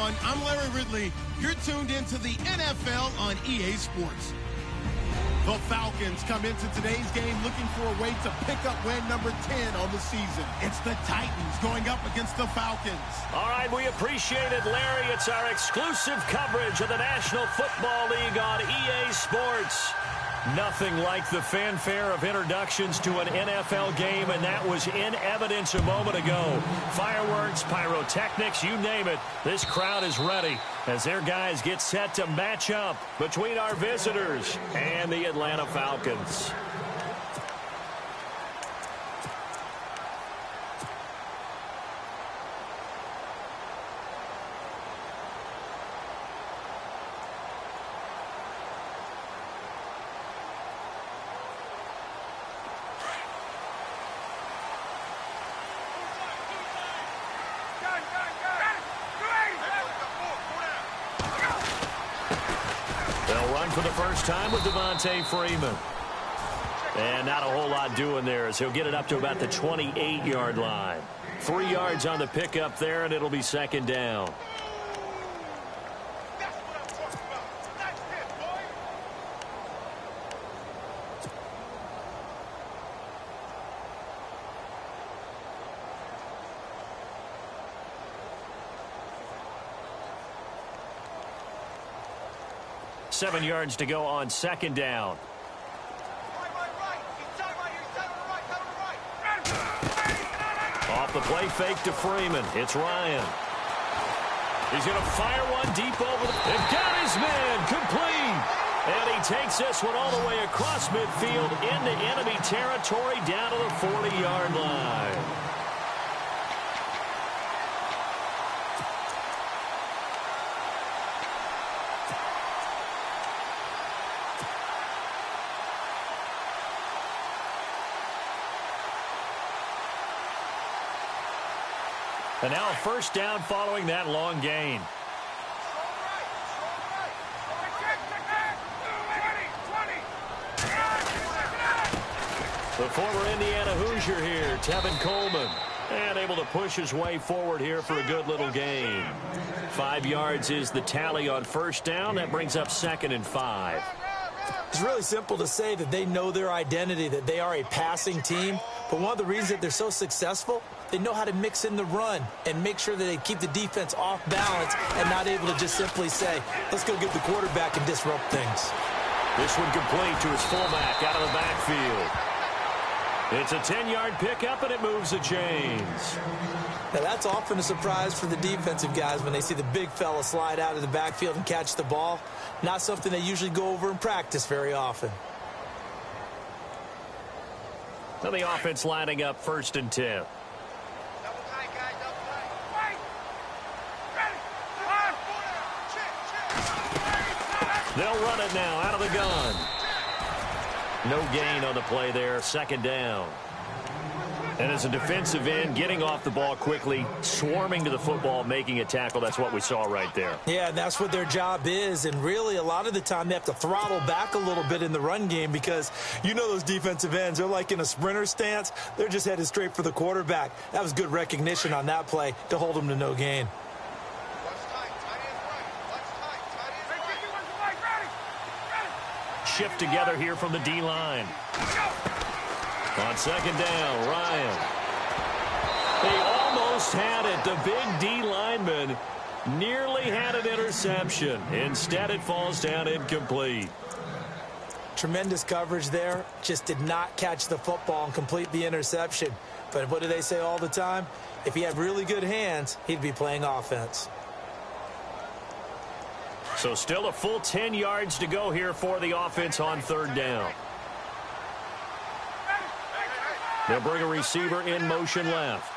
everyone. I'm Larry Ridley. You're tuned into the NFL on EA Sports. The Falcons come into today's game looking for a way to pick up win number 10 on the season. It's the Titans going up against the Falcons. All right, we appreciate it, Larry. It's our exclusive coverage of the National Football League on EA Sports. Nothing like the fanfare of introductions to an NFL game, and that was in evidence a moment ago. Fireworks, pyrotechnics, you name it. This crowd is ready as their guys get set to match up between our visitors and the Atlanta Falcons. For the first time with Devontae Freeman. And not a whole lot doing there as he'll get it up to about the 28-yard line. 3 yards on the pickup there, and it'll be second down. Seven yards to go on second down. Off the play fake to Freeman. It's Ryan. He's going to fire one deep over the... They've got his man complete. And he takes this one all the way across midfield into enemy territory down to the 40-yard line. And now a first down following that long gain. The former Indiana Hoosier here, Tevin Coleman. And able to push his way forward here for a good little gain. 5 yards is the tally on first down. That brings up 2nd and 5. It's really simple to say that they know their identity, that they are a passing team. But one of the reasons that they're so successful, they know how to mix in the run and make sure that they keep the defense off balance and not able to just simply say, let's go get the quarterback and disrupt things. This one complete to his fullback out of the backfield. It's a 10-yard pickup, and it moves the chains. Now, that's often a surprise for the defensive guys when they see the big fella slide out of the backfield and catch the ball. Not something they usually go over in practice very often. So the offense lining up 1st and 10. They'll run it now out of the gun. No gain on the play there. 2nd down. And as a defensive end, getting off the ball quickly, swarming to the football, making a tackle, that's what we saw right there. Yeah, and that's what their job is. And really, a lot of the time, they have to throttle back a little bit in the run game because you know those defensive ends, they're like in a sprinter stance. They're just headed straight for the quarterback. That was good recognition on that play to hold them to no gain. Shift together here from the D-line. On 2nd down, Ryan. They almost had it. The big D lineman nearly had an interception. Instead, it falls down incomplete. Tremendous coverage there. Just did not catch the football and complete the interception. But what do they say all the time? If he had really good hands, he'd be playing offense. So still a full 10 yards to go here for the offense on 3rd down. They'll bring a receiver in motion left.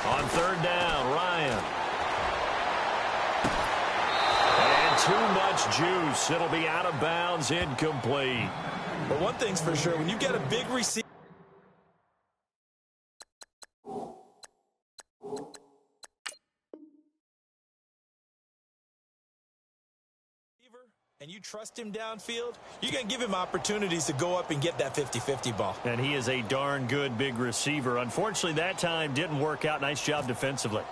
On 3rd down, Ryan. And too much juice. It'll be out of bounds, incomplete. But one thing's for sure, when you get a big receiver, and you trust him downfield, you're going to give him opportunities to go up and get that 50-50 ball. And he is a darn good big receiver. Unfortunately, that time didn't work out. Nice job defensively.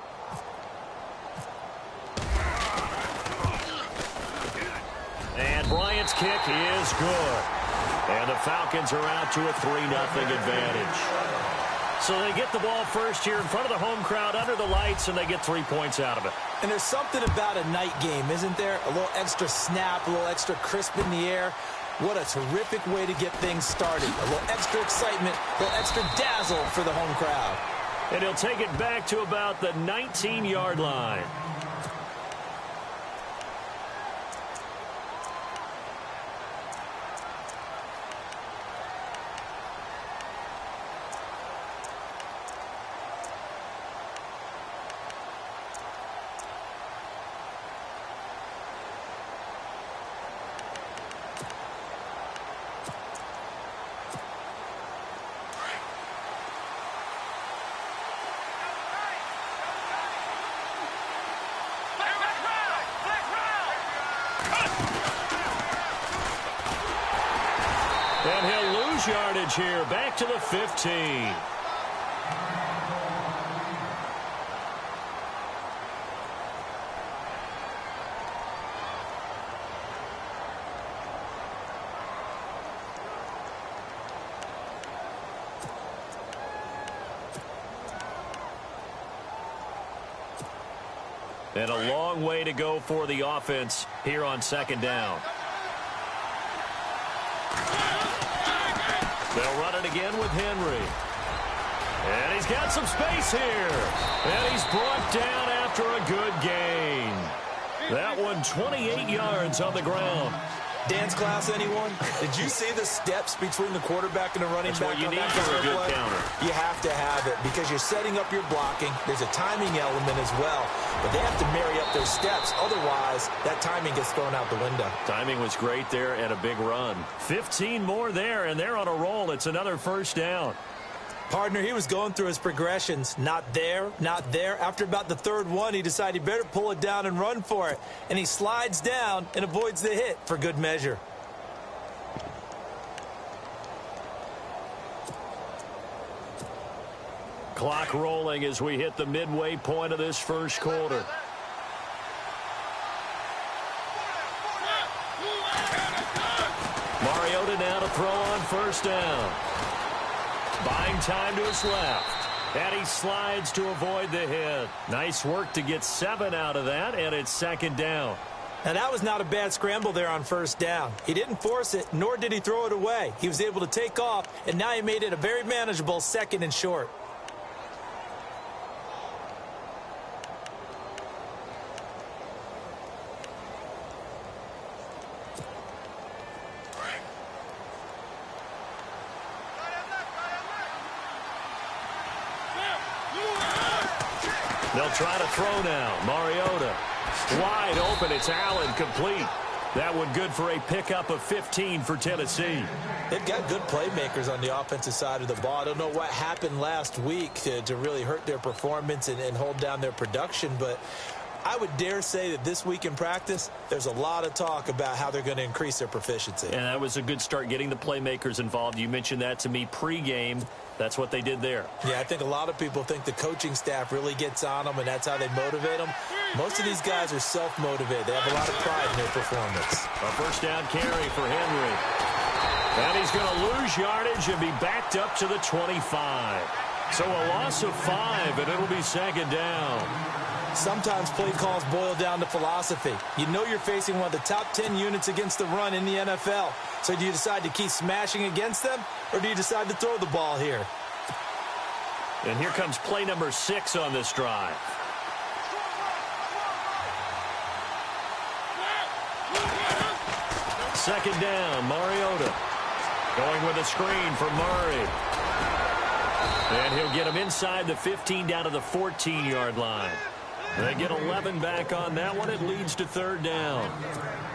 And Bryant's kick is good. And the Falcons are out to a 3-0 advantage. So they get the ball first here in front of the home crowd under the lights, and they get 3 points out of it. And there's something about a night game, isn't there? A little extra snap, a little extra crisp in the air. What a terrific way to get things started. A little extra excitement, a little extra dazzle for the home crowd. And he'll take it back to about the 19-yard line. And he'll lose yardage here, back to the 15. And a long way to go for the offense here on second down. They'll run it again with Henry. And he's got some space here. And he's brought down after a good gain. That one 28 yards on the ground. Dance class, anyone? Did you see the steps between the quarterback and the running back? That's what you need for a good counter. You have to have it because you're setting up your blocking. There's a timing element as well. But they have to marry up their steps. Otherwise, that timing gets thrown out the window. Timing was great there and a big run. 15 more there, and they're on a roll. It's another first down. Partner, he was going through his progressions. Not there, not there. After about the third one, he decided he better pull it down and run for it. And he slides down and avoids the hit for good measure. Clock rolling as we hit the midway point of this first quarter. Mariota now to throw on first down. Buying time to his left. And he slides to avoid the hit. Nice work to get 7 out of that, and it's second down. Now, that was not a bad scramble there on first down. He didn't force it, nor did he throw it away. He was able to take off, and now he made it a very manageable second and short. They'll try to throw now. Mariota wide open. It's Allen complete. That one good for a pickup of 15 for Tennessee. They've got good playmakers on the offensive side of the ball. I don't know what happened last week to really hurt their performance and hold down their production, but I would dare say that this week in practice, there's a lot of talk about how they're going to increase their proficiency. And that was a good start getting the playmakers involved. You mentioned that to me pregame. That's what they did there. Yeah, I think a lot of people think the coaching staff really gets on them, and that's how they motivate them. Most of these guys are self-motivated. They have a lot of pride in their performance. A first down carry for Henry. And he's going to lose yardage and be backed up to the 25. So a loss of 5, and it'll be second down. Sometimes play calls boil down to philosophy. You know you're facing one of the top 10 units against the run in the NFL. So do you decide to keep smashing against them, or do you decide to throw the ball here? And here comes play number 6 on this drive. Second down, Mariota. Going with a screen for Murray. And he'll get him inside the 15 down to the 14-yard line. They get 11 back on that one. It leads to third down.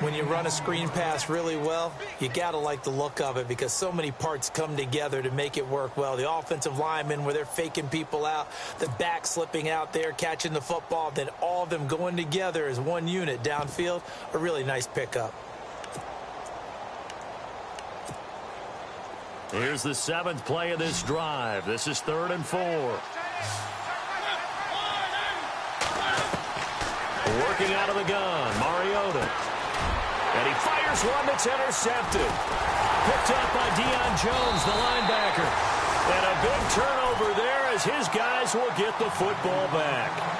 When you run a screen pass really well, you got to like the look of it because so many parts come together to make it work well. The offensive linemen, where they're faking people out, the back slipping out there, catching the football, then all of them going together as one unit downfield, a really nice pickup. Here's the 7th play of this drive. This is 3rd and 4. Working out of the gun, Mariota. And he fires one that's intercepted. Picked up by Deion Jones, the linebacker. And a big turnover there as his guys will get the football back.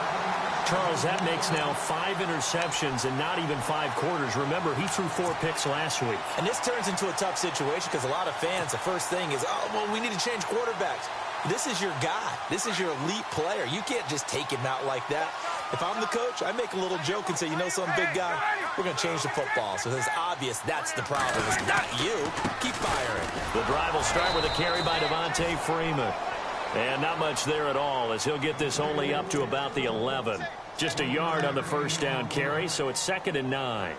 Charles, that makes now 5 interceptions and not even 5 quarters. Remember, he threw 4 picks last week. And this turns into a tough situation because a lot of fans, the first thing is, oh, well, we need to change quarterbacks. This is your guy. This is your elite player. You can't just take him out like that. If I'm the coach, I make a little joke and say, you know something, big guy? We're going to change the football. So it's obvious that's the problem. It's not you. Keep firing. The drive will start with a carry by Devontae Freeman. And not much there at all as he'll get this only up to about the 11. Just a yard on the first down carry, so it's 2nd and 9.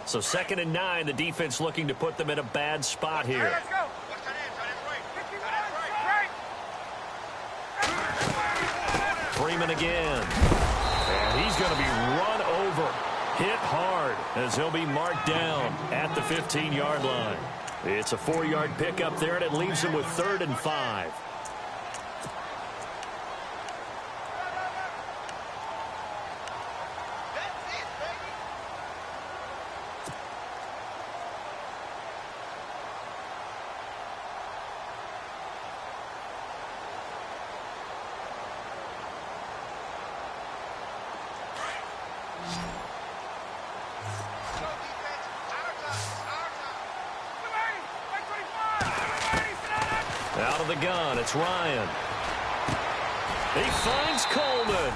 So 2nd and 9, the defense looking to put them in a bad spot here. Freeman again. And he's going to be run over, hit hard, as he'll be marked down at the 15-yard line. It's a 4-yard pickup there, and it leaves him with 3rd and 5. Out of the gun, it's Ryan. He finds Coleman.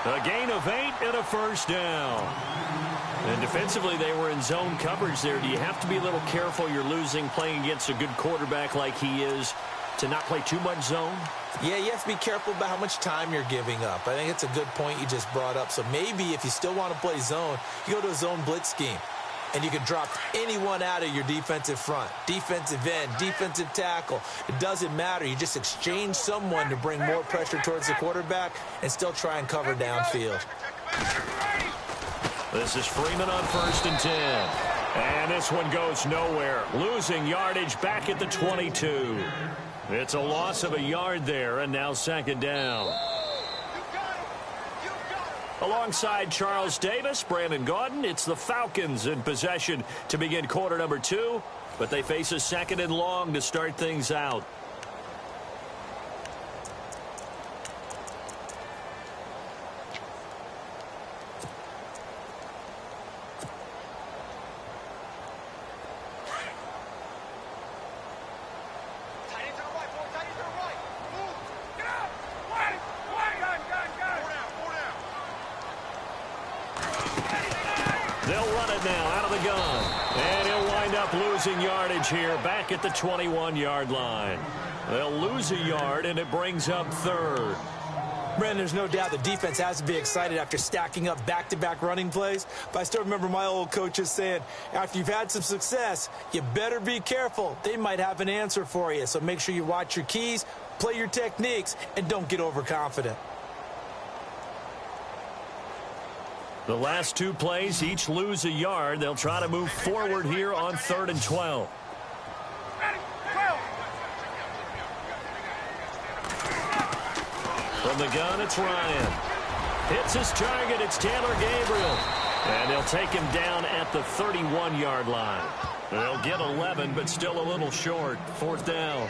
A gain of 8 and a first down. And defensively, they were in zone coverage there. Do you have to be a little careful? You're losing playing against a good quarterback like he is to not play too much zone? Yeah, you have to be careful about how much time you're giving up. I think it's a good point you just brought up. So maybe if you still want to play zone, you go to a zone blitz scheme. And you can drop anyone out of your defensive front, defensive end, defensive tackle. It doesn't matter. You just exchange someone to bring more pressure towards the quarterback and still try and cover downfield. This is Freeman on 1st and 10. And this one goes nowhere. Losing yardage back at the 22. It's a loss of a yard there, and now 2nd down. Alongside Charles Davis, Brandon Gaudin, it's the Falcons in possession to begin quarter number 2, but they face a 2nd and long to start things out. They'll run it now out of the gun. And he'll wind up losing yardage here back at the 21-yard line. They'll lose a yard, and it brings up 3rd. Brandon, there's no doubt the defense has to be excited after stacking up back-to-back running plays. But I still remember my old coaches saying, after you've had some success, you better be careful. They might have an answer for you. So make sure you watch your keys, play your techniques, and don't get overconfident. The last 2 plays each lose a yard. They'll try to move forward here on 3rd and 12. From the gun, it's Ryan. Hits his target. It's Taylor Gabriel. And they'll take him down at the 31-yard line. They'll get 11, but still a little short. 4th down.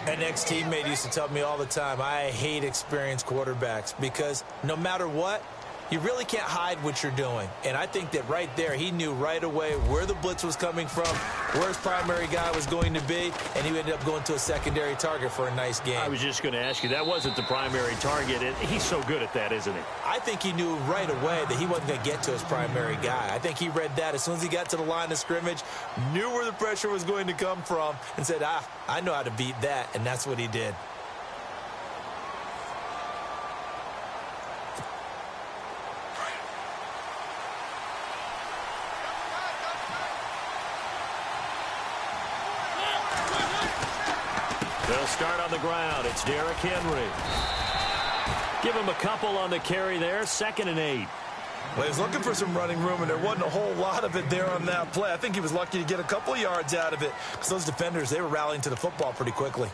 An ex-teammate used to tell me all the time, I hate experienced quarterbacks because no matter what, you really can't hide what you're doing. And I think that right there, he knew right away where the blitz was coming from, where his primary guy was going to be, and he ended up going to a secondary target for a nice game. I was just going to ask you, that wasn't the primary target. He's so good at that, isn't he? I think he knew right away that he wasn't going to get to his primary guy. I think he read that as soon as he got to the line of scrimmage, knew where the pressure was going to come from, and said, I know how to beat that, and that's what he did. They'll start on the ground. It's Derrick Henry. Give him a couple on the carry there. 2nd and 8. Well, he was looking for some running room, and there wasn't a whole lot of it there on that play. I think he was lucky to get a couple of yards out of it because those defenders, they were rallying to the football pretty quickly.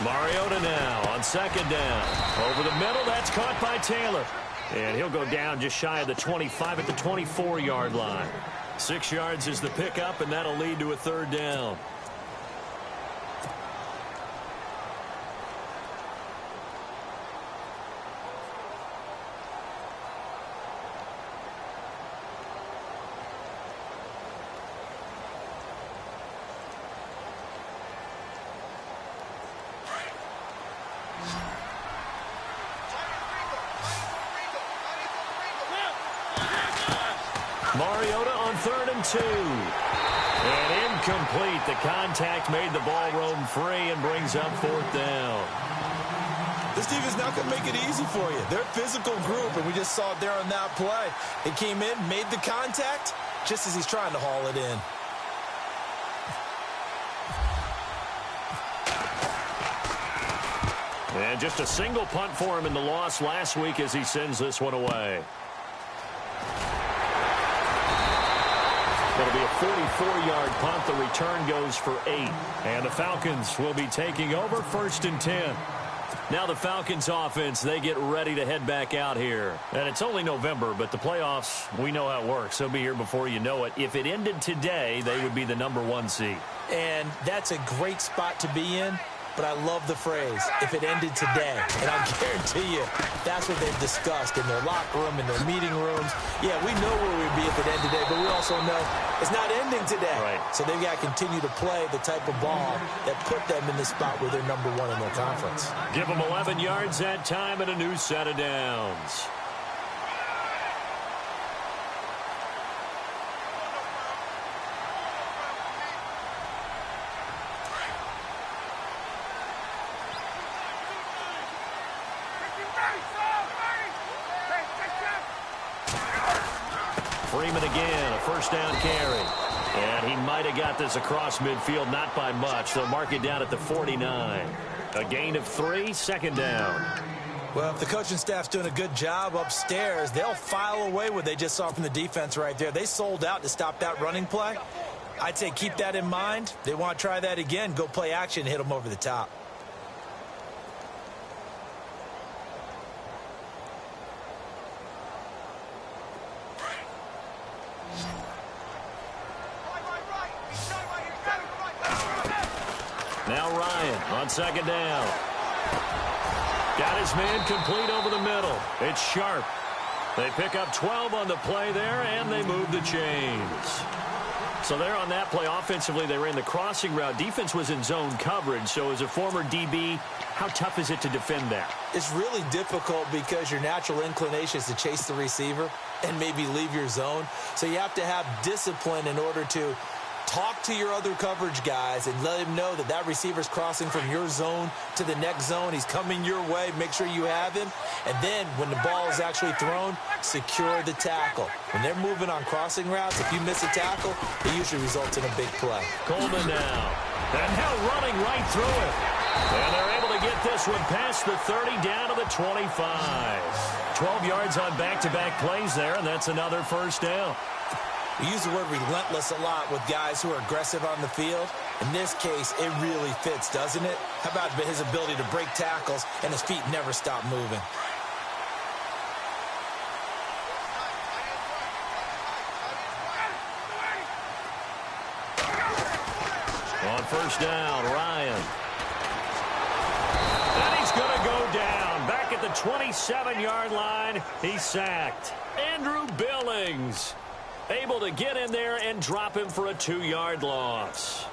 Mariota now on 2nd down. Over the middle, that's caught by Taylor. And he'll go down just shy of the 25 at the 24-yard line. 6 yards is the pickup, and that'll lead to a 3rd down. Mariota on 3rd and 2. And incomplete. The contact made the ball roam free and brings up 4th down. This team is not going to make it easy for you. They're a physical group, and we just saw it there on that play. He came in, made the contact, just as he's trying to haul it in. And just a single punt for him in the loss last week as he sends this one away. It'll be a 44-yard punt. The return goes for 8. And the Falcons will be taking over 1st and 10. Now the Falcons offense, they get ready to head back out here. And it's only November, but the playoffs, we know how it works. They'll be here before you know it. If it ended today, they would be the #1 seed. And that's a great spot to be in. But I love the phrase, if it ended today. And I'll guarantee you, that's what they've discussed in their locker room, in their meeting rooms. Yeah, we know where we'd be if it ended today, but we also know it's not ending today. Right. So they've got to continue to play the type of ball that put them in the spot where they're #1 in their conference. Give them 11 yards that time and a new set of downs. Freeman again, a 1st down carry. And he might have got this across midfield, not by much. They'll mark it down at the 49. A gain of 3, 2nd down. Well, if the coaching staff's doing a good job upstairs, they'll file away what they just saw from the defense right there. They sold out to stop that running play. I'd say keep that in mind. They want to try that again. Go play action, hit them over the top. Now Ryan on 2nd down. Got his man complete over the middle. It's Sharp. They pick up 12 on the play there, and they move the chains. So there on that play, offensively, they ran the crossing route. Defense was in zone coverage. So as a former DB, how tough is it to defend that? It's really difficult because your natural inclination is to chase the receiver and maybe leave your zone. So you have to have discipline in order to talk to your other coverage guys and let him know that that receiver's crossing from your zone to the next zone. He's coming your way. Make sure you have him. And then when the ball is actually thrown, secure the tackle. When they're moving on crossing routes, if you miss a tackle, it usually results in a big play. Coleman now. And now running right through it. And they're able to get this one past the 30 down to the 25. 12 yards on back-to-back plays there, and that's another 1st down. We use the word relentless a lot with guys who are aggressive on the field. In this case, it really fits, doesn't it? How about his ability to break tackles and his feet never stop moving? On 1st down, Ryan. And he's going to go down. Back at the 27-yard line, he's sacked. Andrew Billings able to get in there and drop him for a 2-yard loss.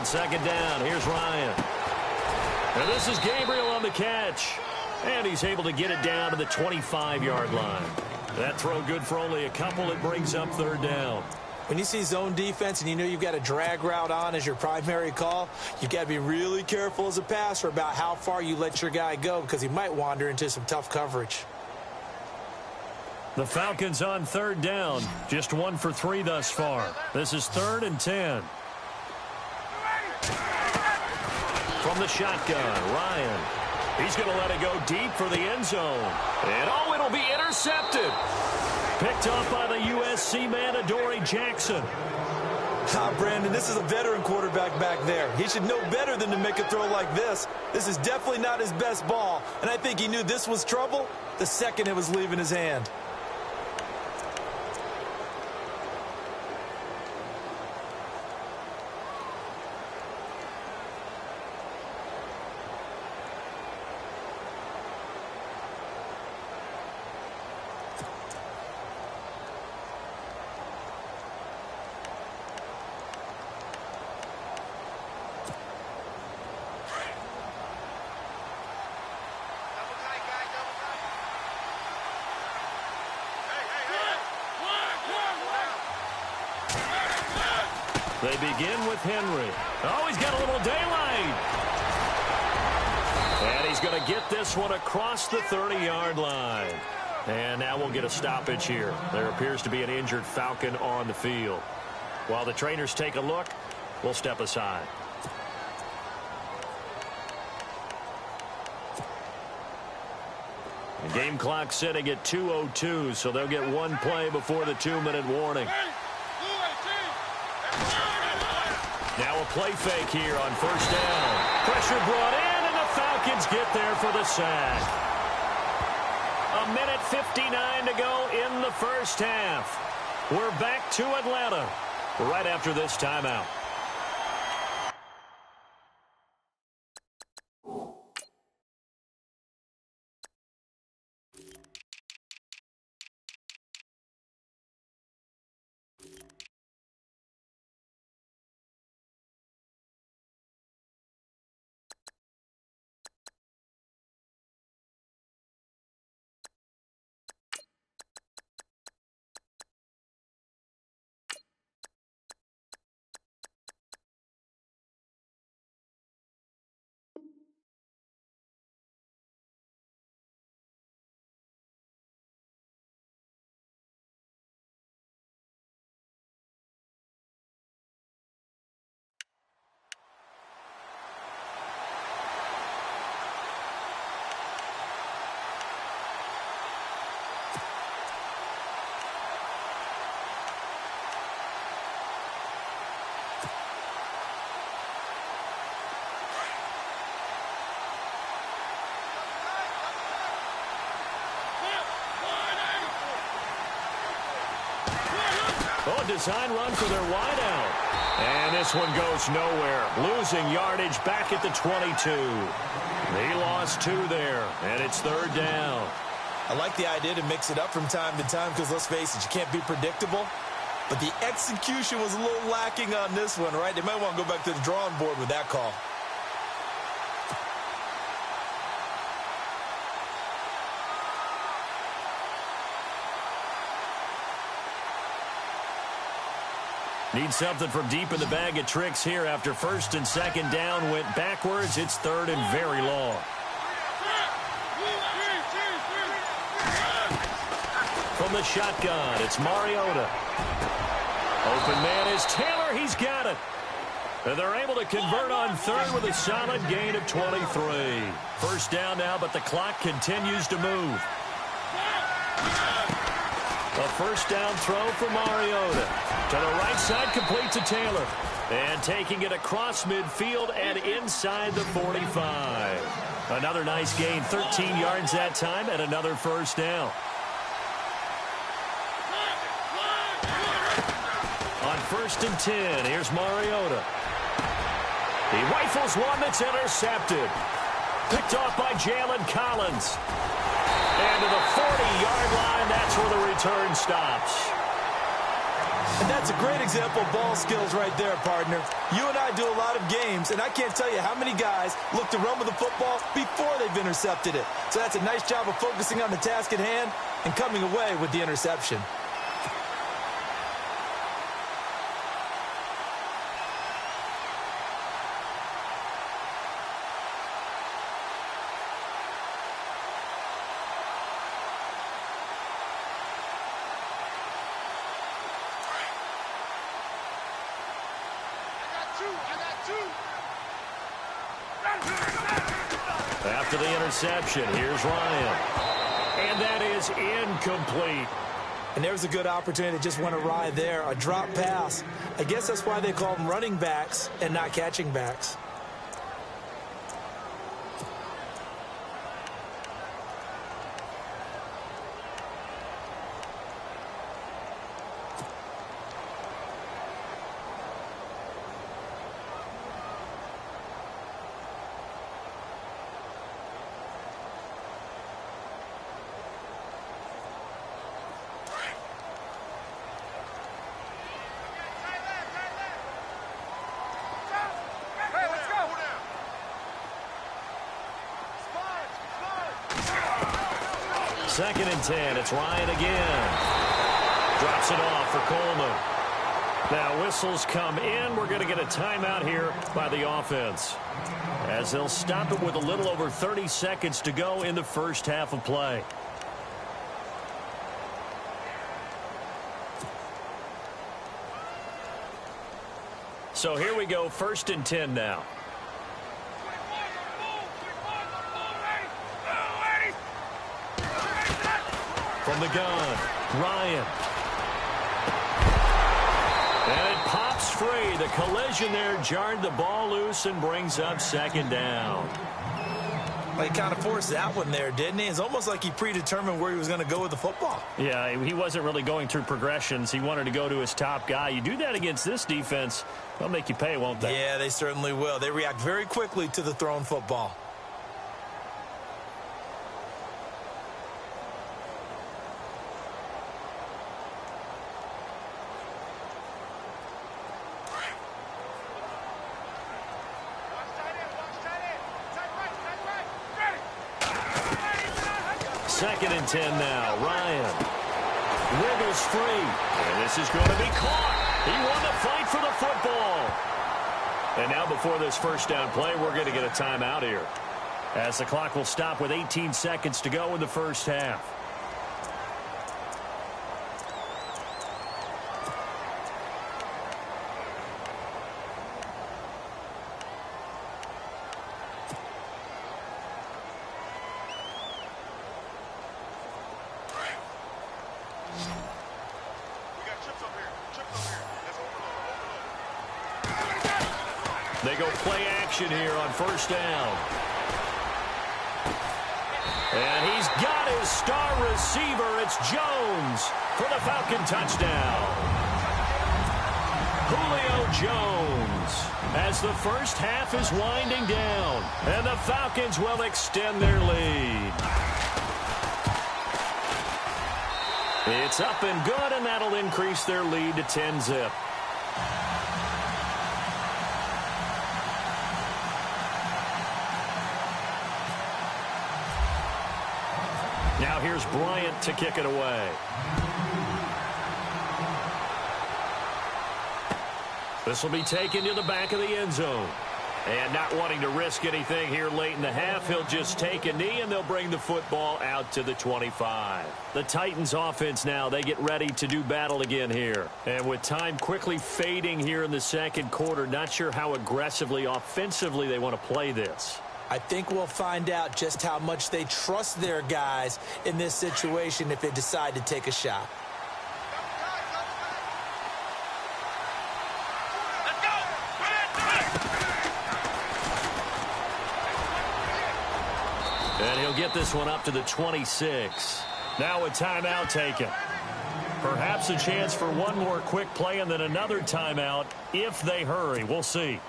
second down. Here's Ryan. And this is Gabriel on the catch. And he's able to get it down to the 25-yard line. That throw good for only a couple. It brings up third down. When you see zone defense and you know you've got a drag route on as your primary call, you've got to be really careful as a passer about how far you let your guy go because he might wander into some tough coverage. The Falcons on third down. Just 1 for 3 thus far. This is 3rd and 10. From the shotgun, Ryan. He's going to let it go deep for the end zone. And, oh, it'll be intercepted. Picked off by the USC man, Adoree Jackson. Brandon, this is a veteran quarterback back there. He should know better than to make a throw like this. This is definitely not his best ball. And I think he knew this was trouble the second it was leaving his hand. They begin with Henry. Oh, he's got a little daylight. And he's going to get this one across the 30-yard line. And now we'll get a stoppage here. There appears to be an injured Falcon on the field. While the trainers take a look, we'll step aside. The game clock sitting at 2:02, so they'll get one play before the 2-minute warning. Now a play fake here on first down. Pressure brought in, and the Falcons get there for the sack. 1:59 to go in the first half. We're back to Atlanta right after this timeout. Oh, design run for their wideout. And this one goes nowhere. Losing yardage back at the 22. They lost 2 there, and it's third down. I like the idea to mix it up from time to time because, let's face it, you can't be predictable. But the execution was a little lacking on this one, right? They might want to go back to the drawing board with that call. Need something from deep in the bag of tricks here after first and second down went backwards. It's third and very long. From the shotgun, it's Mariota. Open man is Taylor. He's got it. And they're able to convert on third with a solid gain of 23. First down now, but the clock continues to move. A first down throw for Mariota. To the right side, complete to Taylor. And taking it across midfield and inside the 45. Another nice gain, 13 yards that time, and another first down. On first and 10, here's Mariota. He rifles one that's intercepted. Picked off by Jalen Collins. And to the 40-yard line, that's where the return stops. And that's a great example of ball skills right there, partner. You and I do a lot of games, and I can't tell you how many guys look to run with the football before they've intercepted it. So that's a nice job of focusing on the task at hand and coming away with the interception. After the interception, here's Ryan. And that is incomplete. And there's a good opportunity to just went awry there, a drop pass. I guess that's why they call them running backs and not catching backs. Second and 10. It's Ryan again. Drops it off for Coleman. Now whistles come in. We're going to get a timeout here by the offense, as they'll stop it with a little over 30 seconds to go in the first half of play. So here we go, first and 10 now. From the gun, Ryan. And it pops free. The collision there jarred the ball loose and brings up second down. Well, he kind of forced that one there, didn't he? It's almost like he predetermined where he was going to go with the football. Yeah, he wasn't really going through progressions. He wanted to go to his top guy. You do that against this defense, they'll make you pay, won't they? Yeah, they certainly will. They react very quickly to the thrown football. Second and 10 now. Ryan wiggles free. And this is going to be caught. He won the fight for the football. And now before this first down play, we're going to get a timeout here, as the clock will stop with 18 seconds to go in the first half. They go play action here on first down. And he's got his star receiver. It's Jones for the Falcon touchdown. Julio Jones, as the first half is winding down, and the Falcons will extend their lead. It's up and good, and that'll increase their lead to 10-zip. Now here's Bryant to kick it away. This will be taken to the back of the end zone. And not wanting to risk anything here late in the half, he'll just take a knee, and they'll bring the football out to the 25. The Titans offense now, they get ready to do battle again here. And with time quickly fading here in the second quarter, not sure how aggressively, offensively they want to play this. I think we'll find out just how much they trust their guys in this situation if they decide to take a shot. And he'll get this one up to the 26. Now a timeout taken. Perhaps a chance for one more quick play and then another timeout if they hurry. We'll see.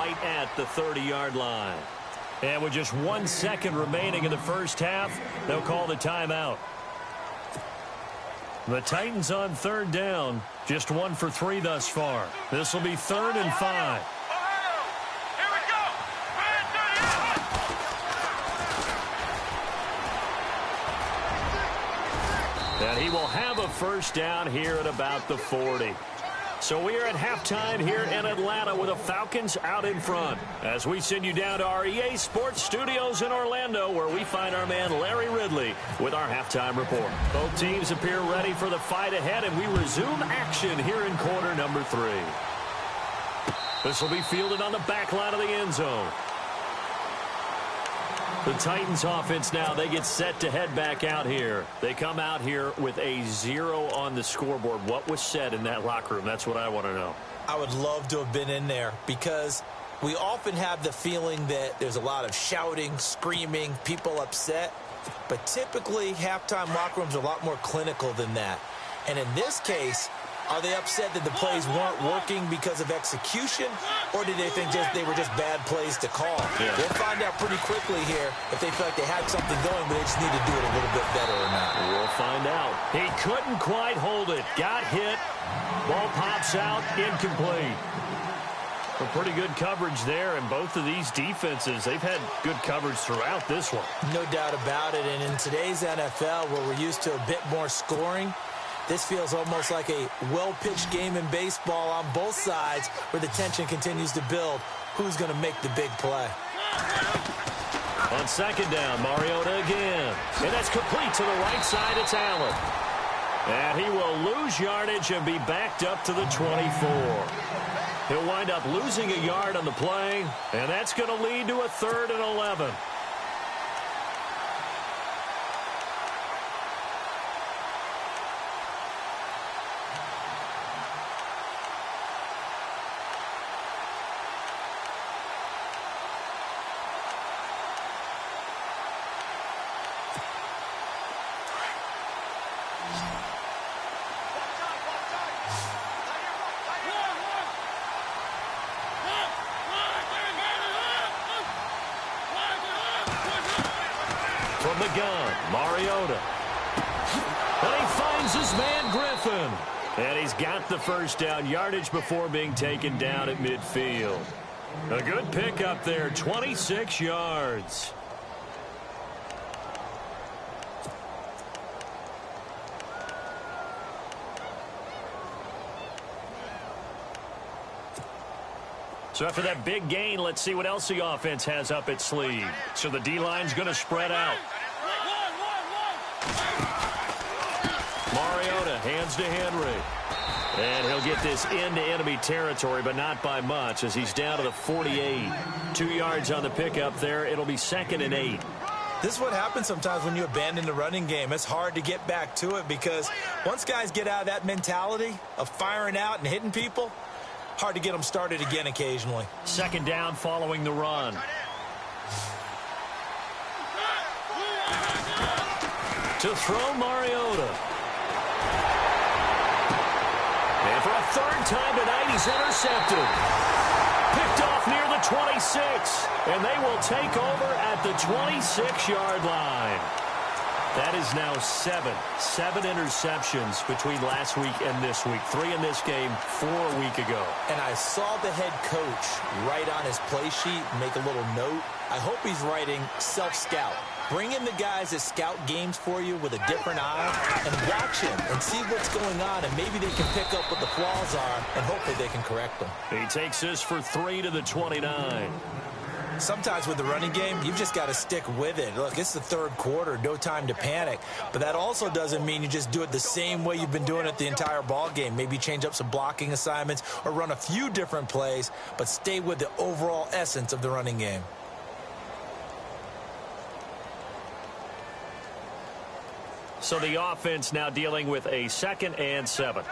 right at the 30-yard line. And with just 1 second remaining in the first half, they'll call the timeout. The Titans on third down, just 1 for 3 thus far. This will be 3rd and 5. And he will have a first down here at about the 40. So we are at halftime here in Atlanta with the Falcons out in front. As we send you down to our EA Sports Studios in Orlando, where we find our man Larry Ridley with our halftime report. Both teams appear ready for the fight ahead, and we resume action here in quarter number 3. This will be fielded on the back line of the end zone. The Titans offense now, they get set to head back out here. They come out here with a 0 on the scoreboard. What was said in that locker room? That's what I want to know. I would love to have been in there because we often have the feeling that there's a lot of shouting, screaming, people upset. But typically, halftime locker rooms are a lot more clinical than that. And in this case, are they upset that the plays weren't working because of execution, or did they think they were just bad plays to call? Yeah. We'll find out pretty quickly here if they feel like they had something going, but they just need to do it a little bit better or not. We'll find out. He couldn't quite hold it. Got hit. Ball pops out. Incomplete. A pretty good coverage there, and both of these defenses, they've had good coverage throughout this one. No doubt about it, and in today's NFL, where we're used to a bit more scoring, this feels almost like a well-pitched game in baseball on both sides where the tension continues to build. Who's going to make the big play? On second down, Mariota again. And that's complete to the right side. It's Allen. And he will lose yardage and be backed up to the 24. He'll wind up losing a yard on the play, and that's going to lead to a 3rd and 11. From the gun, Mariota. And he finds his man Griffin. And he's got the first down, yardage before being taken down at midfield. A good pickup there, 26 yards. So after that big gain, let's see what else the offense has up its sleeve. So the D-line's going to spread out. Mariota hands to Henry. And he'll get this into enemy territory, but not by much as he's down to the 48. 2 yards on the pickup there. It'll be 2nd and 8. This is what happens sometimes when you abandon the running game. It's hard to get back to it because once guys get out of that mentality of firing out and hitting people, hard to get them started again occasionally. 2nd down following the run. To throw Mariota. And for a 3rd time tonight, he's intercepted. Picked off near the 26. And they will take over at the 26-yard line. That is now 7 interceptions between last week and this week. 3 in this game, 4 a week ago. And I saw the head coach write on his play sheet, make a little note. I hope he's writing self-scout. Bring in the guys that scout games for you with a different eye and watch him and see what's going on, and maybe they can pick up what the flaws are, and hopefully they can correct them. He takes this for 3 to the 29. Sometimes with the running game, you've just got to stick with it. Look, it's the 3rd quarter, no time to panic. But that also doesn't mean you just do it the same way you've been doing it the entire ball game. Maybe change up some blocking assignments or run a few different plays, but stay with the overall essence of the running game. So the offense now dealing with a 2nd and 7.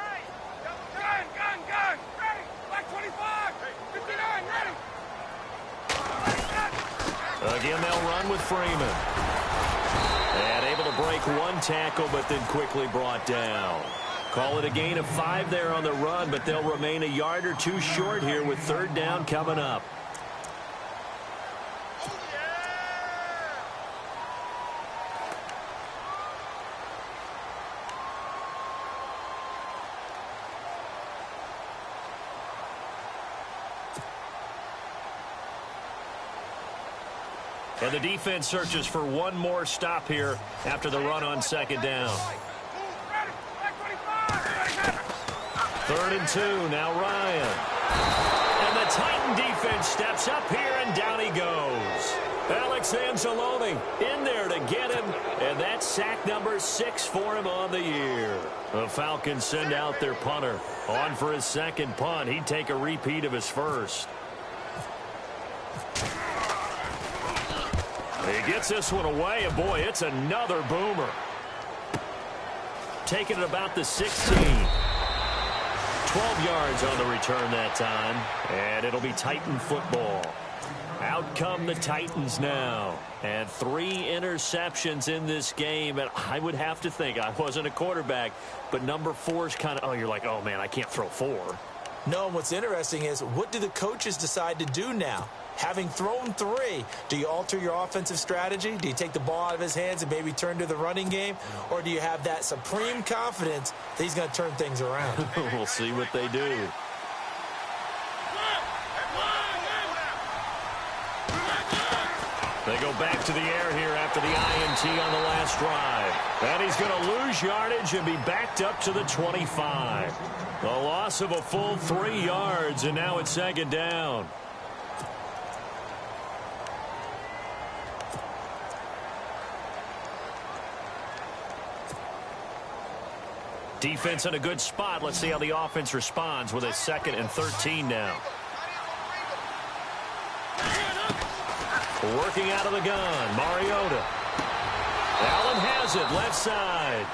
Again, they'll run with Freeman. And able to break 1 tackle, but then quickly brought down. Call it a gain of 5 there on the run, but they'll remain a yard or 2 short here with 3rd down coming up. And the defense searches for one more stop here after the run on second down. 3rd and 2, now Ryan. And the Titan defense steps up here, and down he goes. Alex Anzalone in there to get him, and that's sack number 6 for him on the year. The Falcons send out their punter on for his second punt. He'd take a repeat of his first. He gets this one away, and boy, it's another boomer. Taking it about the 16. 12 yards on the return that time, and it'll be Titan football. Out come the Titans now, and 3 interceptions in this game, and I would have to think, I wasn't a quarterback, but number 4 is kind of, you're like, oh man, I can't throw 4. No, and what's interesting is, what do the coaches decide to do now? Having thrown 3, do you alter your offensive strategy? Do you take the ball out of his hands and maybe turn to the running game? Or do you have that supreme confidence that he's going to turn things around? We'll see what they do. They go back to the air here after the INT on the last drive. And he's going to lose yardage and be backed up to the 25. A loss of a full 3 yards, and now it's second down. Defense in a good spot. Let's see how the offense responds with a 2nd and 13 now. Working out of the gun, Mariota. Allen has it, left side.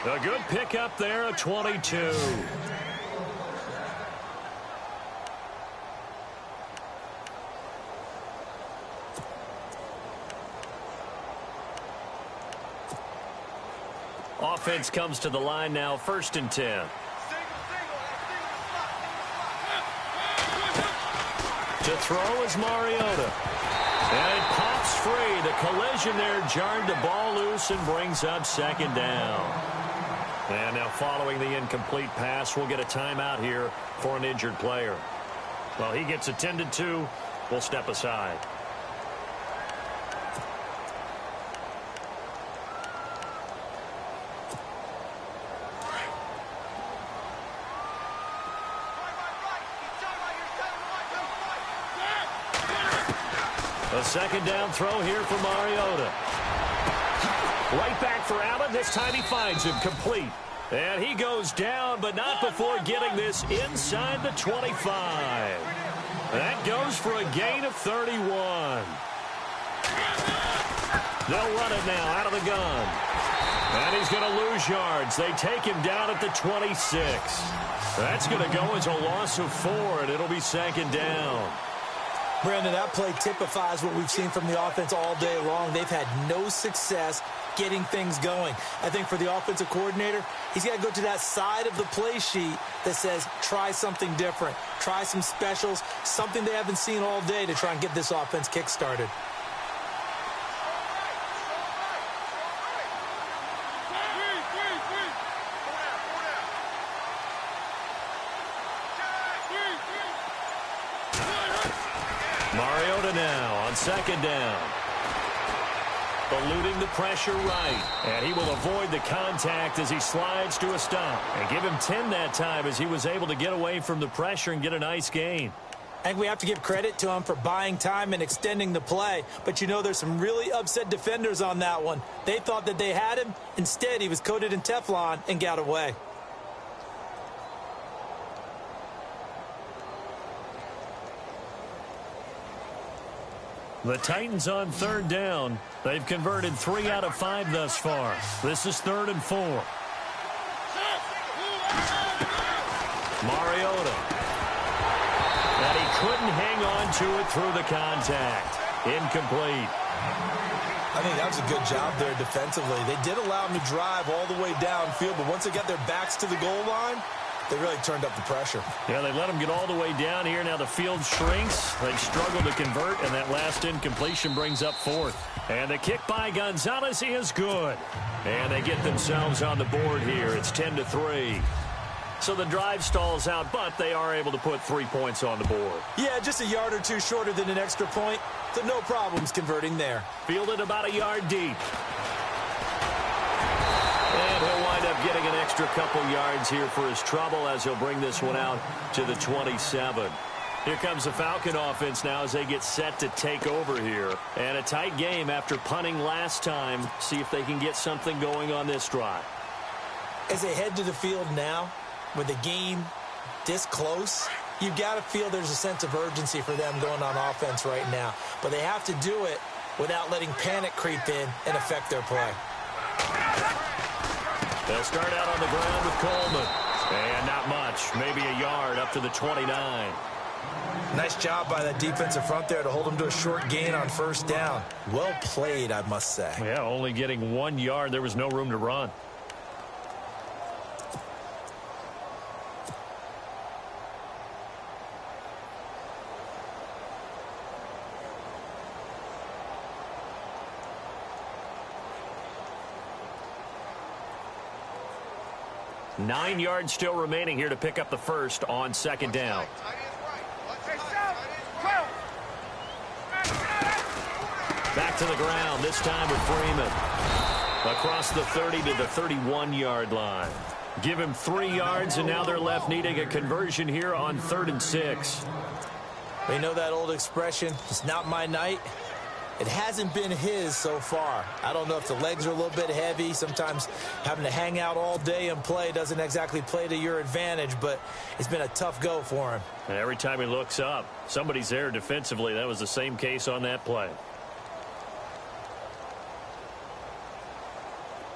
A good pickup there, a 22. Offense comes to the line now, 1st and 10. To throw is Mariota. And it pops free. The collision there jarred the ball loose and brings up second down. And now following the incomplete pass, we'll get a timeout here for an injured player. Well, he gets attended to. We'll step aside. A second down throw here for Mariota. Right back for Allen. This time he finds him complete. And he goes down, but not before getting this inside the 25. That goes for a gain of 31. They'll run it now out of the gun. And he's going to lose yards. They take him down at the 26. That's going to go as a loss of 4, and it'll be second down. Brandon, that play typifies what we've seen from the offense all day long. They've had no success getting things going. I think for the offensive coordinator, he's got to go to that side of the play sheet that says, try something different. Try some specials, something they haven't seen all day to try and get this offense kick-started. Mariota now on second down. Eluding the pressure right. And he will avoid the contact as he slides to a stop. And give him 10 that time as he was able to get away from the pressure and get a nice gain. I think we have to give credit to him for buying time and extending the play. But, you know, there's some really upset defenders on that one. They thought that they had him. Instead, he was coated in Teflon and got away. The Titans on third down. They've converted 3 out of 5 thus far. This is 3rd and 4. Mariota. And he couldn't hang on to it through the contact. Incomplete. I think that was a good job there defensively. They did allow him to drive all the way downfield, but once they got their backs to the goal line, they really turned up the pressure. Yeah, they let him get all the way down here. Now the field shrinks. They struggle to convert, and that last incompletion brings up 4th. And the kick by Gonzalez is good. And they get themselves on the board here. It's 10-3. So the drive stalls out, but they are able to put 3 points on the board. Yeah, just a yard or two shorter than an extra point, so no problems converting there. Fielded about a yard deep. And he'll wind up getting an extra couple yards here for his trouble as he'll bring this one out to the 27. Here comes the Falcon offense now as they get set to take over here. And a tight game after punting last time. See if they can get something going on this drive. As they head to the field now, with the game this close, you've got to feel there's a sense of urgency for them going on offense right now. But they have to do it without letting panic creep in and affect their play. They'll start out on the ground with Coleman. And not much, maybe a yard up to the 29. Nice job by that defensive front there to hold them to a short gain on first down. Well played, I must say. Yeah, only getting 1 yard. There was no room to run. Nine yards still remaining here to pick up the first on second down. Back to the ground, this time with Freeman. Across the 30 to the 31-yard line. Give him 3 yards, and now they're left needing a conversion here on 3rd and 6. We know that old expression, it's not my night. It hasn't been his so far. I don't know if the legs are a little bit heavy. Sometimes having to hang out all day and play doesn't exactly play to your advantage, but it's been a tough go for him. And every time he looks up, somebody's there defensively. That was the same case on that play.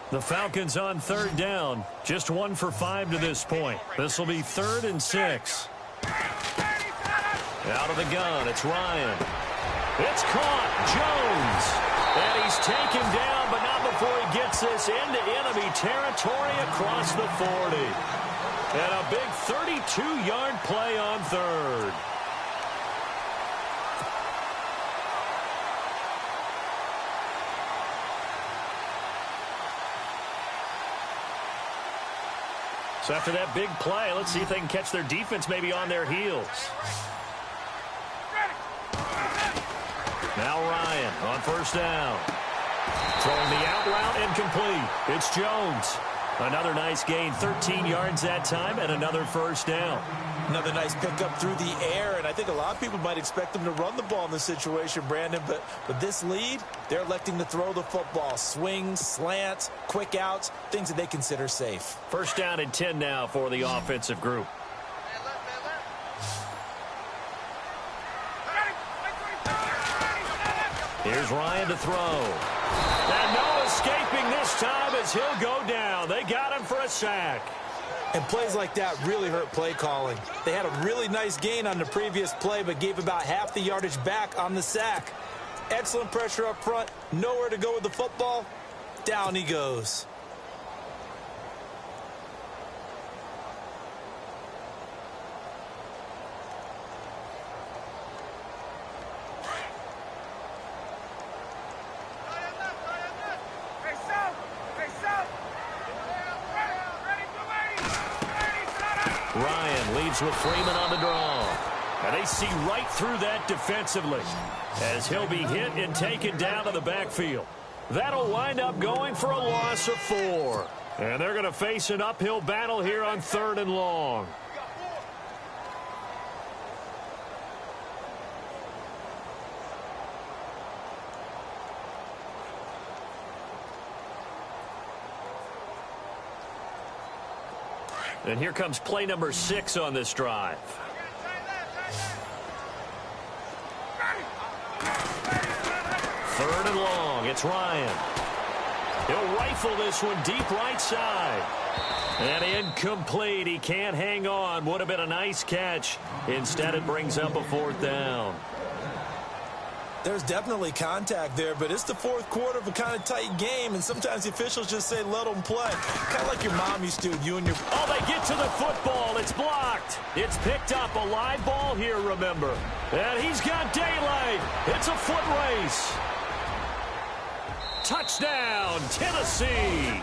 The Falcons on 3rd down. Just 1 for 5 to this point. This will be 3rd and 6. Out of the gun, it's Ryan. It's caught. Jones. And he's taken down, but not before he gets this into enemy territory across the 40. And a big 32-yard play on 3rd. So after that big play, let's see if they can catch their defense maybe on their heels. Now Ryan on 1st down. Throwing the out route incomplete. It's Jones. Another nice gain, 13 yards that time, and another 1st down. Another nice pickup through the air, and I think a lot of people might expect them to run the ball in this situation, Brandon, but with this lead, they're electing to throw the football. Swings, slants, quick outs, things that they consider safe. 1st down and 10 now for the offensive group. Here's Ryan to throw. And no escaping this time as he'll go down. They got him for a sack. And plays like that really hurt play calling. They had a really nice gain on the previous play, but gave about half the yardage back on the sack. Excellent pressure up front. Nowhere to go with the football. Down he goes. Ryan leads with Freeman on the draw. And they see right through that defensively as he'll be hit and taken down to the backfield. That'll wind up going for a loss of 4. And they're going to face an uphill battle here on 3rd and long. And here comes play number 6 on this drive. Third and long. It's Ryan. He'll rifle this one deep right side. And incomplete. He can't hang on. Would have been a nice catch. Instead, it brings up a 4th down. There's definitely contact there, but it's the 4th quarter of a kind of tight game, and sometimes the officials just say, let them play. Kind of like your mom used to, you and your... Oh, they get to the football. It's blocked. It's picked up. A live ball here, remember. And he's got daylight. It's a foot race. Touchdown, Tennessee.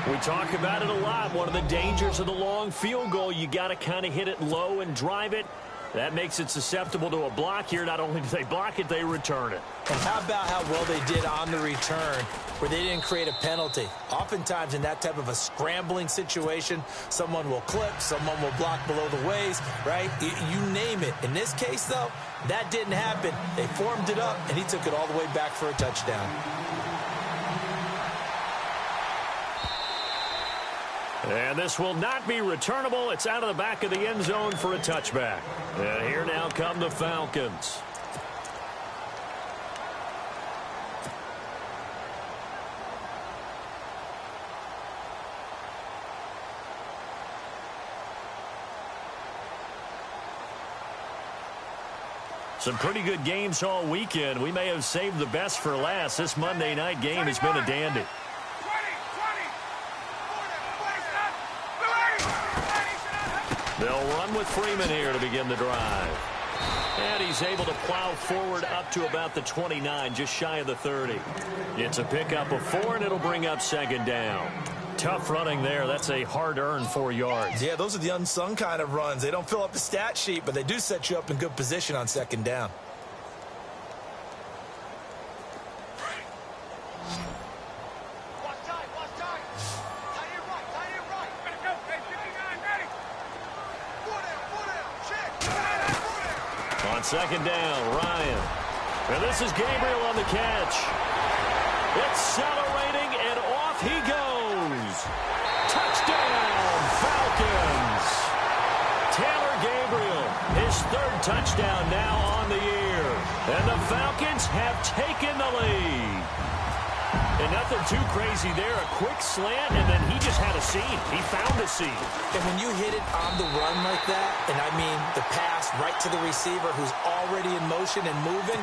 We talk about it a lot. One of the dangers of the long field goal, you got to kind of hit it low and drive it. That makes it susceptible to a block here. Not only do they block it, they return it. And how about how well they did on the return where they didn't create a penalty? Oftentimes in that type of a scrambling situation, someone will clip, someone will block below the waist, right? You name it. In this case, though, that didn't happen. They formed it up, and he took it all the way back for a touchdown. And this will not be returnable. It's out of the back of the end zone for a touchback. And here now come the Falcons. Some pretty good games all weekend. We may have saved the best for last. This Monday night game has been a dandy. They'll run with Freeman here to begin the drive. And he's able to plow forward up to about the 29, just shy of the 30. It's a pickup of 4, and it'll bring up second down. Tough running there. That's a hard-earned 4 yards. Yeah, those are the unsung kind of runs. They don't fill up the stat sheet, but they do set you up in good position on second down. On second down, Ryan. And this is Gabriel on the catch. Accelerating, and off he goes. Touchdown, Falcons. Taylor Gabriel, his 3rd touchdown now on the year. And the Falcons have taken the lead. And nothing too crazy there. A quick slant, and then he just had a seam. He found a seam. And when you hit it on the run like that, and I mean the pass right to the receiver who's already in motion and moving,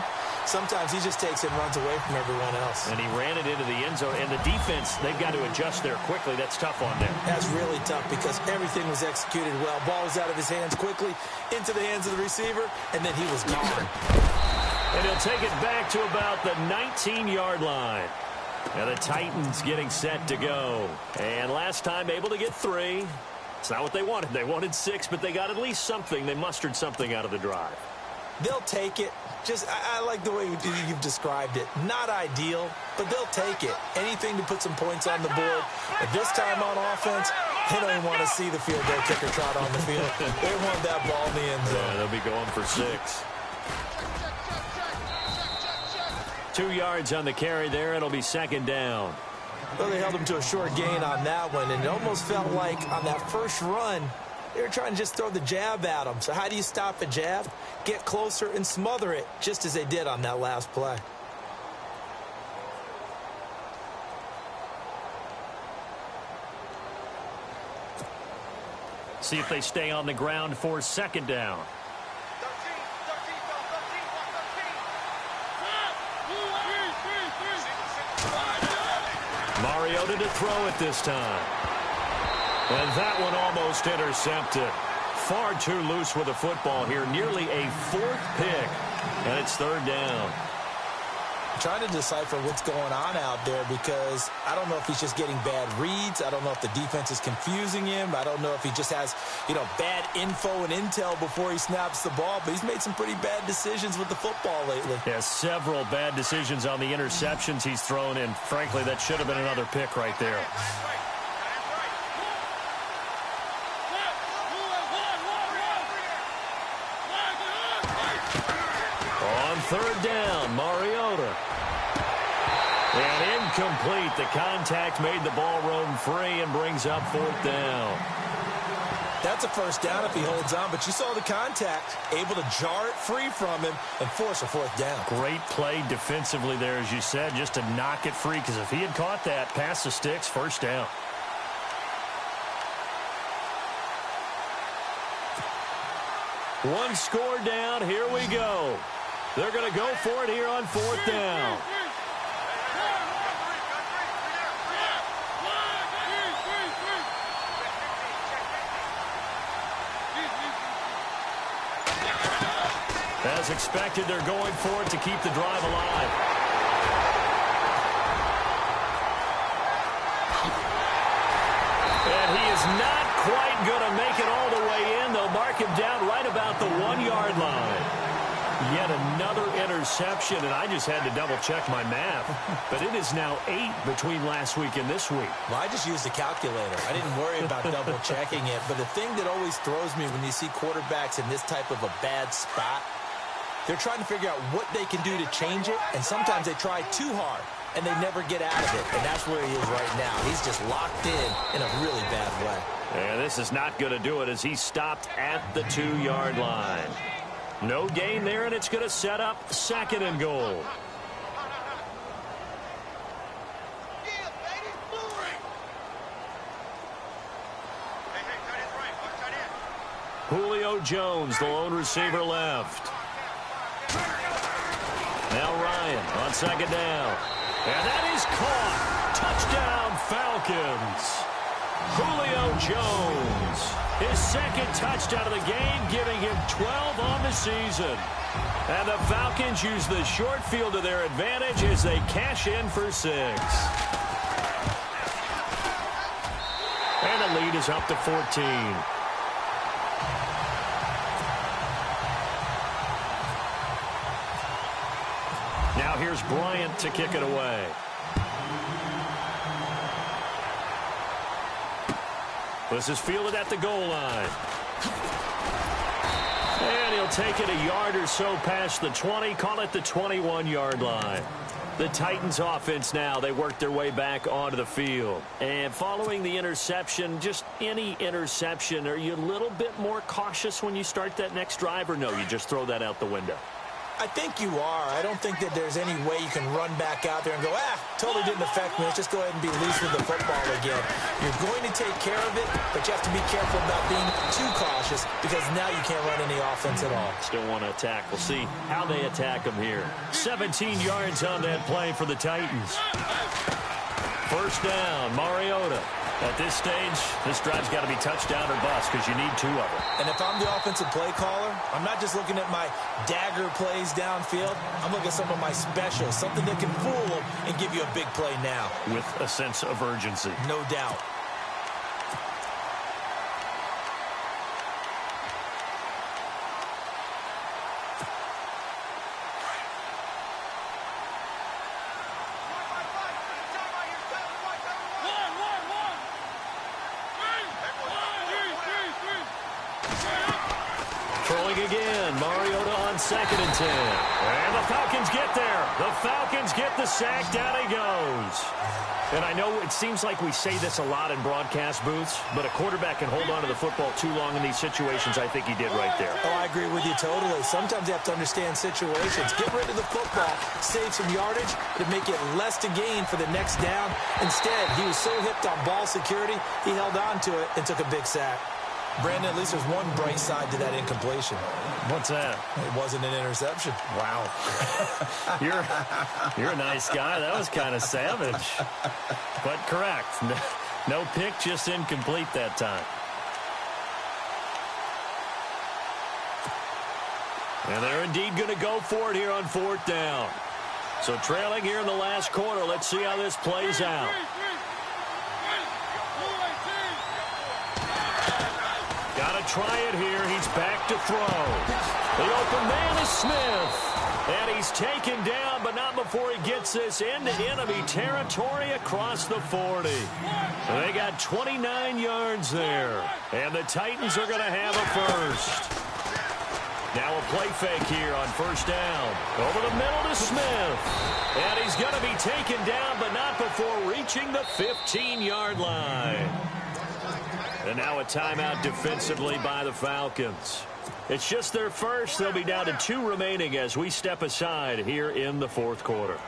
sometimes he just takes it and runs away from everyone else. And he ran it into the end zone. And the defense, they've got to adjust there quickly. That's tough on them. That's really tough because everything was executed well. Ball was out of his hands quickly, into the hands of the receiver, and then he was gone. And he'll take it back to about the 19-yard line. And the Titans getting set to go. And last time able to get 3. It's not what they wanted. They wanted 6, but they got at least something. They mustered something out of the drive. They'll take it. Just, I like the way you've described it. Not ideal, but they'll take it. Anything to put some points on the board. But this time on offense, they don't even want to see the field goal kicker trot on the field. They want that ball in the end zone. Yeah, they'll be going for 6. 2 yards on the carry there. It'll be second down. Well, they held him to a short gain on that one, and it almost felt like on that first run, they were trying to just throw the jab at him. So how do you stop a jab? Get closer and smother it, just as they did on that last play. See if they stay on the ground for second down. Mariota to throw it this time. And that one almost intercepted. Far too loose with the football here. Nearly a 4th pick. And it's 3rd down. I'm trying to decipher what's going on out there because I don't know if he's just getting bad reads. I don't know if the defense is confusing him. I don't know if he just has, bad info and intel before he snaps the ball. But he's made some pretty bad decisions with the football lately. Yeah, several bad decisions on the interceptions he's thrown in. Frankly, that should have been another pick right there. On 3rd down, Mariota. And incomplete. The contact made the ball roam free and brings up 4th down. That's a first down if he holds on, but you saw the contact, able to jar it free from him and force a 4th down. Great play defensively there, as you said, just to knock it free, because if he had caught that, past the sticks, first down. One score down. Here we go. They're going to go for it here on 4th down. As expected, they're going for it to keep the drive alive. is not quite going to make it all the way in. They'll mark him down right about the 1-yard line. Yet another interception, and I just had to double-check my math. But it is now 8 between last week and this week. Well, I just used a calculator. I didn't worry about double-checking it. But the thing that always throws me when you see quarterbacks in this type of a bad spot, they're trying to figure out what they can do to change it, and sometimes they try too hard, and they never get out of it. And that's where he is right now. He's just locked in a really bad way. And this is not going to do it as he's stopped at the 2-yard line. No gain there, and it's going to set up 2nd and goal. Julio Jones, the lone receiver left. Now Ryan on 2nd down. And that is caught. Touchdown, Falcons. Julio Jones, his 2nd touchdown of the game, giving him 12 on the season. And the Falcons use the short field to their advantage as they cash in for 6. And the lead is up to 14. Now here's Bryant to kick it away. This is fielded at the goal line. And he'll take it a yard or so past the 20, call it the 21-yard line. The Titans offense now, they work their way back onto the field. And following the interception, just any interception, are you a little bit more cautious when you start that next drive, or no, you just throw that out the window? I think you are. I don't think that there's any way you can run back out there and go, totally didn't affect me. Let's just go ahead and be loose with the football again. You're going to take care of it, but you have to be careful about being too cautious because now you can't run any offense at all. Still want to attack. We'll see how they attack them here. 17 yards on that play for the Titans. 1st down, Mariota. At this stage, this drive's got to be touchdown or bust because you need 2 of them. And if I'm the offensive play caller, I'm not just looking at my dagger plays downfield. I'm looking at some of my specials, something that can fool them and give you a big play now. With a sense of urgency. No doubt. Again, Mariota on 2nd and 10. And the Falcons get there. The Falcons get the sack. Down he goes. And I know it seems like we say this a lot in broadcast booths, but a quarterback can hold on to the football too long in these situations. I think he did right there. Oh, I agree with you totally. Sometimes you have to understand situations. Get rid of the football, save some yardage to make it less to gain for the next down. Instead, he was so hipped on ball security, he held on to it and took a big sack. Brandon, at least there's one bright side to that incompletion. What's that? It wasn't an interception. Wow. You're a nice guy. That was kind of savage. But correct. No pick, just incomplete that time. And they're indeed going to go for it here on 4th down. So trailing here in the last quarter. Let's see how this plays out. Got to try it here. He's back to throw. The open man is Smith. And he's taken down, but not before he gets this into enemy territory across the 40. They got 29 yards there. And the Titans are going to have a first. Now a play fake here on 1st down. Over the middle to Smith. And he's going to be taken down, but not before reaching the 15-yard line. And now a timeout defensively by the Falcons. It's just their first. They'll be down to 2 remaining as we step aside here in the 4th quarter.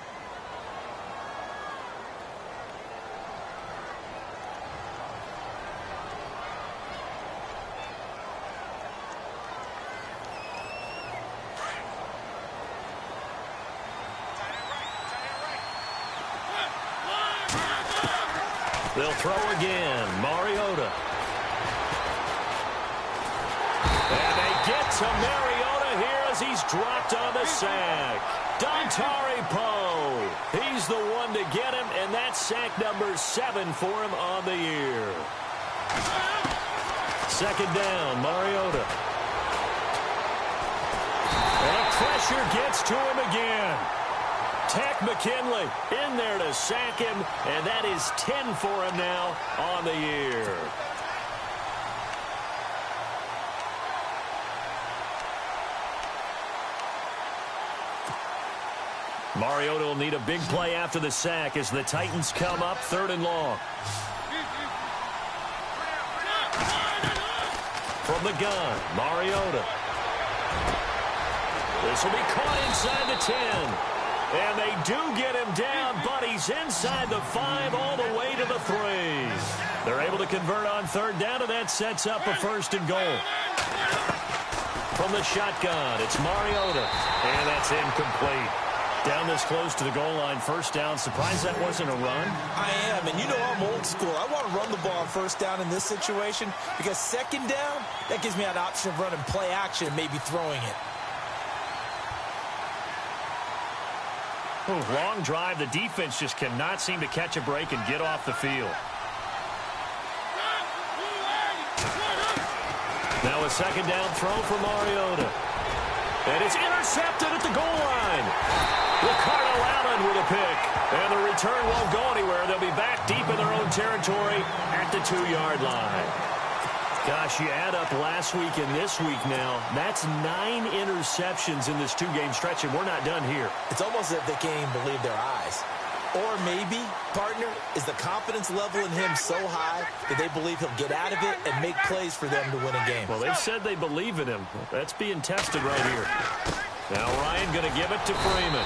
They'll throw again. Mariota. And they get to Mariota here as he's dropped on the sack. Dontari Poe. He's the one to get him, and that's sack number 7 for him on the year. Second down, Mariota. And pressure gets to him again. Tech McKinley in there to sack him, and that is 10 for him now on the year. Mariota will need a big play after the sack as the Titans come up 3rd and long. From the gun, Mariota. This will be caught inside the 10. And they do get him down, but he's inside the 5 all the way to the 3. They're able to convert on 3rd down, and that sets up a 1st and goal. From the shotgun, it's Mariota. And that's incomplete. Down this close to the goal line, 1st down. Surprised that wasn't a run? I am, and you know I'm old school. I want to run the ball on 1st down in this situation because 2nd down, that gives me an option of running play action and maybe throwing it. Long drive. The defense just cannot seem to catch a break and get off the field. Now a 2nd down throw for Mariota. And it's intercepted at the goal line. Ricardo Allen with a pick. And the return won't go anywhere. They'll be back deep in their own territory at the 2-yard line. Gosh, you add up last week and this week now. That's 9 interceptions in this 2-game stretch, and we're not done here. It's almost as if they can't even believe their eyes. Or maybe, partner, is the confidence level in him so high that they believe he'll get out of it and make plays for them to win a game. Well, they've said they believe in him. That's being tested right here. Now Ryan going to give it to Freeman.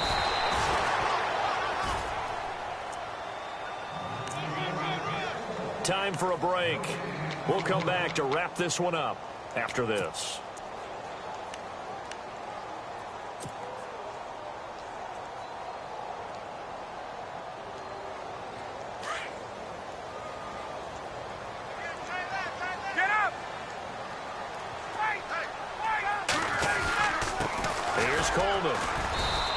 Time for a break. We'll come back to wrap this one up after this. Here's Coleman.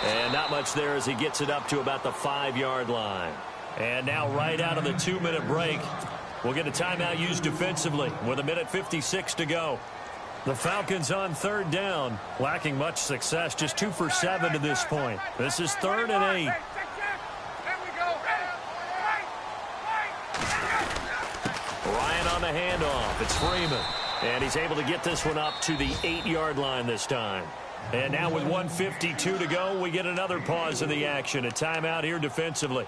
And not much there as he gets it up to about the 5-yard line. And now right out of the 2-minute break, we'll get a timeout used defensively with 1:56 to go. The Falcons on 3rd down, lacking much success, just 2 for 7 to this point. This is 3rd and 8. Ryan on the handoff. It's Freeman. And he's able to get this one up to the 8-yard line this time. And now with 1:52 to go, we get another pause in the action. A timeout here defensively.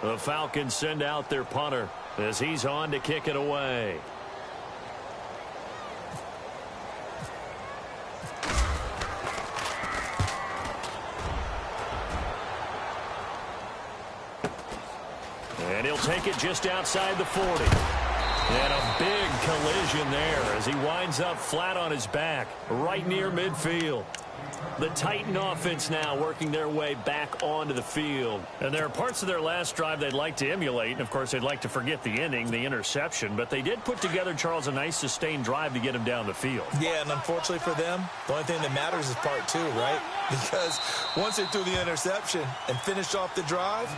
The Falcons send out their punter as he's on to kick it away. And he'll take it just outside the 40. And a big collision there as he winds up flat on his back right near midfield. The Titan offense now working their way back onto the field. And there are parts of their last drive they'd like to emulate. And, of course, they'd like to forget the ending, the interception. But they did put together, Charles, a nice sustained drive to get him down the field. Yeah, and unfortunately for them, the only thing that matters is part 2, right? Because once they threw the interception and finished off the drive,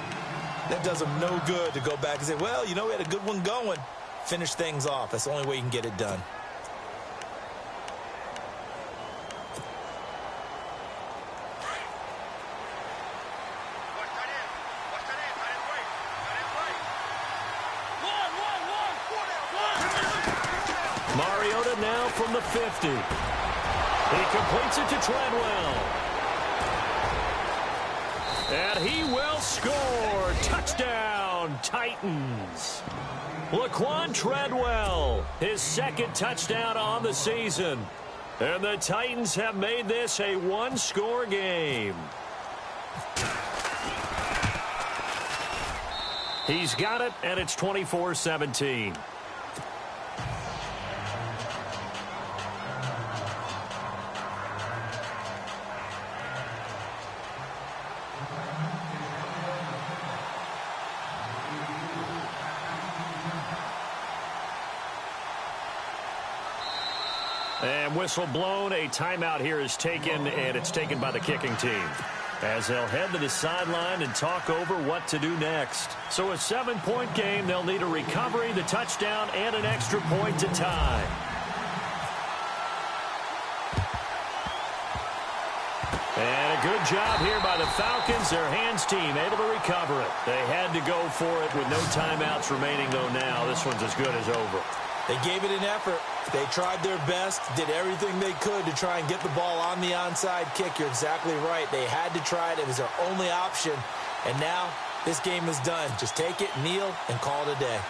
that does them no good to go back and say, well, you know, we had a good one going. Finish things off. That's the only way you can get it done. Mariota now from the 50. He completes it to Treadwell. And he will score. Touchdown, Titans. Laquan Treadwell, his 2nd touchdown on the season. And the Titans have made this a 1-score game. He's got it, and it's 24-17. And whistle blown. A timeout here is taken, and it's taken by the kicking team, as they'll head to the sideline and talk over what to do next. So a 7-point game. They'll need a recovery, the touchdown, and an extra point to tie. And a good job here by the Falcons. Their hands team able to recover it. They had to go for it with no timeouts remaining, though. Now this one's as good as over. They gave it an effort. They tried their best, did everything they could to try and get the ball on the onside kick. You're exactly right. They had to try it. It was their only option. And now this game is done. Just take it, kneel, and call it a day.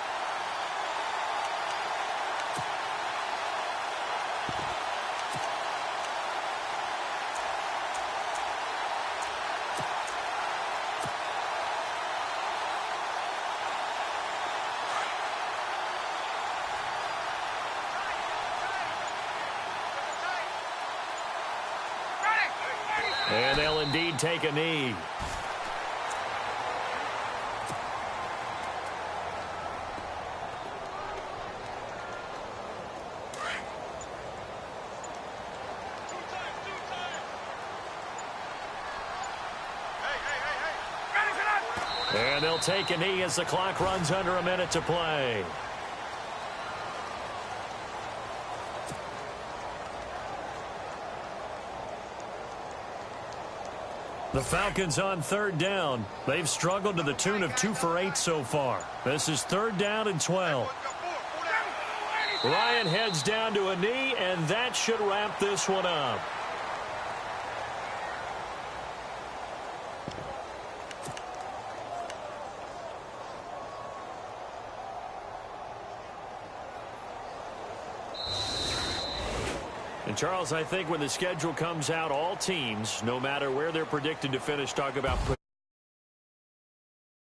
And they'll indeed take a knee. And they'll take a knee as the clock runs under a minute to play. The Falcons on third down. They've struggled to the tune of 2 for 8 so far. This is 3rd down and 12. Ryan heads down to a knee, and that should wrap this one up. And Charles, I think when the schedule comes out, all teams, no matter where they're predicted to finish, talk about